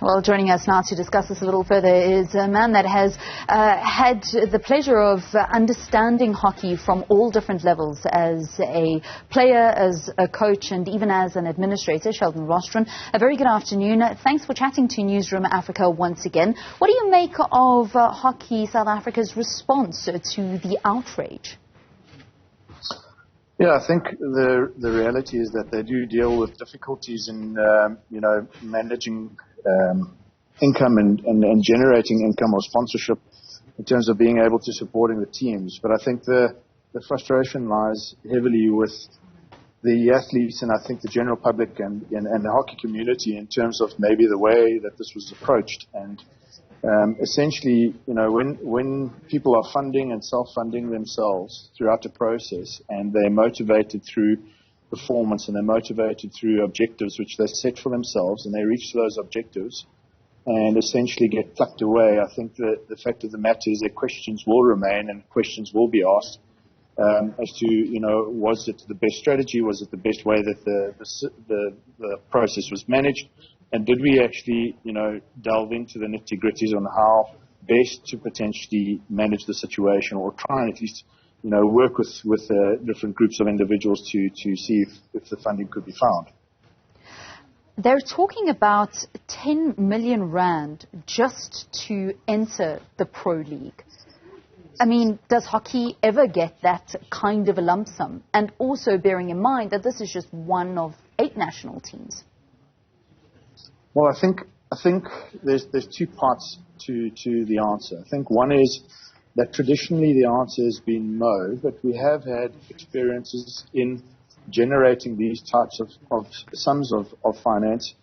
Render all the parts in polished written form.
Well, joining us now to discuss this a little further is a man that has had the pleasure of understanding hockey from all different levels, as a player, as a coach, and even as an administrator, Sheldon Rostron. A very good afternoon. Thanks for chatting to Newzroom Afrika once again. What do you make of Hockey South Africa's response to the outrage? Yeah, I think the reality is that they do deal with difficulties in managing income and generating income or sponsorship in terms of being able to supporting the teams. But I think the frustration lies heavily with the athletes and I think the general public and the hockey community in terms of maybe the way that this was approached. And essentially, when people are funding and self-funding themselves throughout the process, and they're motivated through performance and they're motivated through objectives which they set for themselves, and they reach those objectives and essentially get plucked away, I think the fact of the matter is that questions will remain and questions will be asked as to, was it the best strategy? Was it the best way that the process was managed? And did we actually, delve into the nitty-gritties on how best to potentially manage the situation, or try and at least, work with different groups of individuals to see if the funding could be found? They're talking about 10 million rand just to enter the Pro League. I mean, does hockey ever get that kind of a lump sum? And also bearing in mind that this is just one of 8 national teams. Well, I think there's 2 parts to the answer. I think one is that traditionally the answer has been no, but we have had experiences in generating these types of sums of finance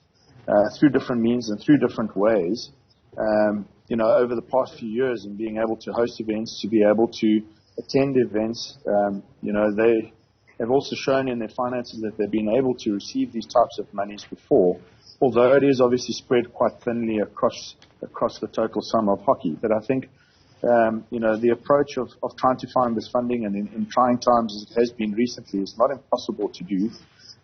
through different means and through different ways, over the past few years, and being able to host events, to be able to attend events. They have also shown in their finances that they've been able to receive these types of monies before, although it is obviously spread quite thinly across the total sum of hockey. But I think, the approach of trying to find this funding, and in trying times as it has been recently, is not impossible to do,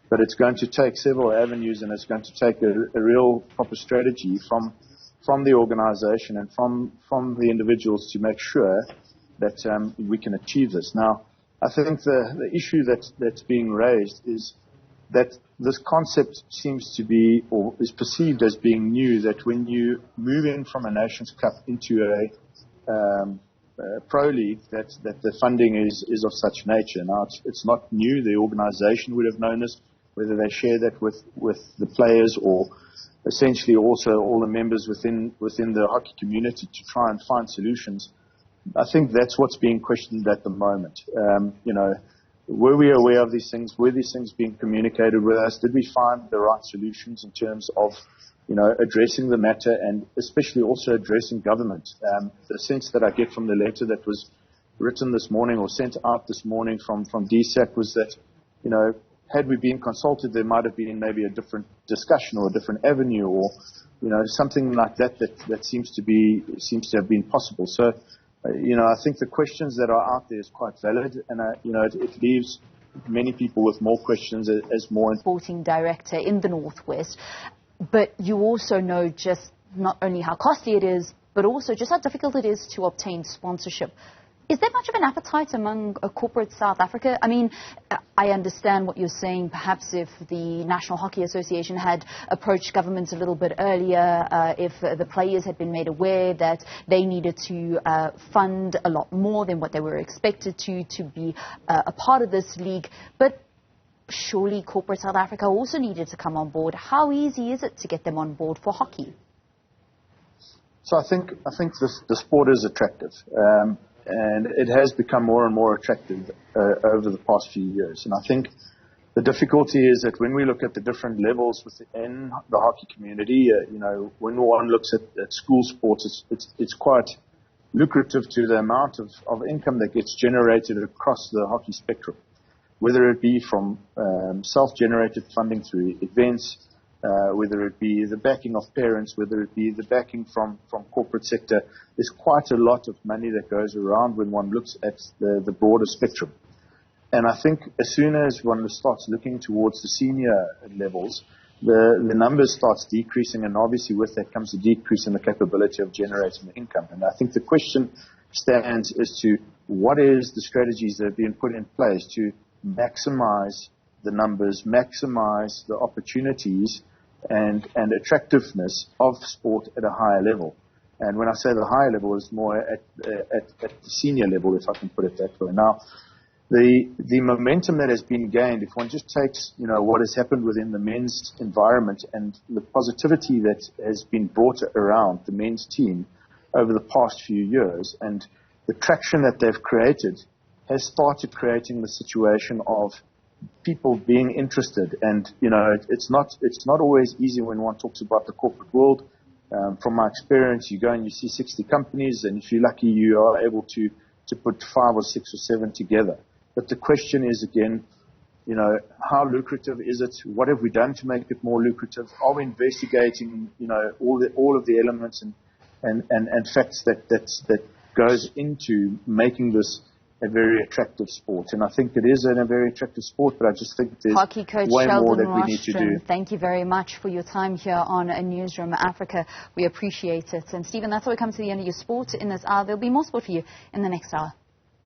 but it's going to take several avenues, and it's going to take a real proper strategy from the organization and from the individuals to make sure that we can achieve this. Now, I think the issue that's being raised is that this concept seems to be, or is perceived as being new, that when you move in from a Nations Cup into a Pro League, that the funding is of such nature. Now, it's not new. The organization would have known this, whether they share that with the players or essentially also all the members within the hockey community to try and find solutions. I think that's what's being questioned at the moment. Were we aware of these things? Were these things being communicated with us? Did we find the right solutions in terms of, addressing the matter, and especially also addressing government? The sense that I get from the letter that was written this morning or sent out this morning from DSAC was that, had we been consulted, there might have been maybe a different discussion or a different avenue, or, something like that seems to have been possible. So, I think the questions that are out there is quite valid, and, it leaves many people with more questions as more. Sporting director in the Northwest, but you also know just not only how costly it is, but also just how difficult it is to obtain sponsorship. Is there much of an appetite among corporate South Africa? I mean, I understand what you're saying. Perhaps if the National Hockey Association had approached governments a little bit earlier, if the players had been made aware that they needed to fund a lot more than what they were expected to be a part of this league. But surely corporate South Africa also needed to come on board. How easy is it to get them on board for hockey? So I think the sport is attractive. And it has become more and more attractive over the past few years. And I think the difficulty is that when we look at the different levels within the hockey community, when one looks at school sports, it's quite lucrative to the amount of income that gets generated across the hockey spectrum, whether it be from self-generated funding through events, whether it be the backing of parents, whether it be the backing from corporate sector. There's quite a lot of money that goes around when one looks at the broader spectrum. And I think as soon as one starts looking towards the senior levels, the numbers starts decreasing, and obviously with that comes a decrease in the capability of generating the income. And I think the question stands as to what is the strategies that have been put in place to maximize the numbers, maximize the opportunities and attractiveness of sport at a higher level. And when I say the higher level, it's more at the senior level, if I can put it that way. Now, the momentum that has been gained, if one just takes, what has happened within the men's environment and the positivity that has been brought around the men's team over the past few years, and the traction that they've created has started creating the situation of people being interested. And, it's not always easy when one talks about the corporate world. From my experience, you go and you see 60 companies, and if you're lucky, you are able to put 5 or 6 or 7 together. But the question is, again, how lucrative is it? What have we done to make it more lucrative? Are we investigating, all of the elements and facts that goes into making this a very attractive sport? And I think it is a very attractive sport, but I just think there's Hockey coach way Sheldon more that we need to do. Rostron, thank you very much for your time here on Newzroom Afrika. We appreciate it. And Stephen, that's how we come to the end of your sport in this hour. There'll be more sport for you in the next hour.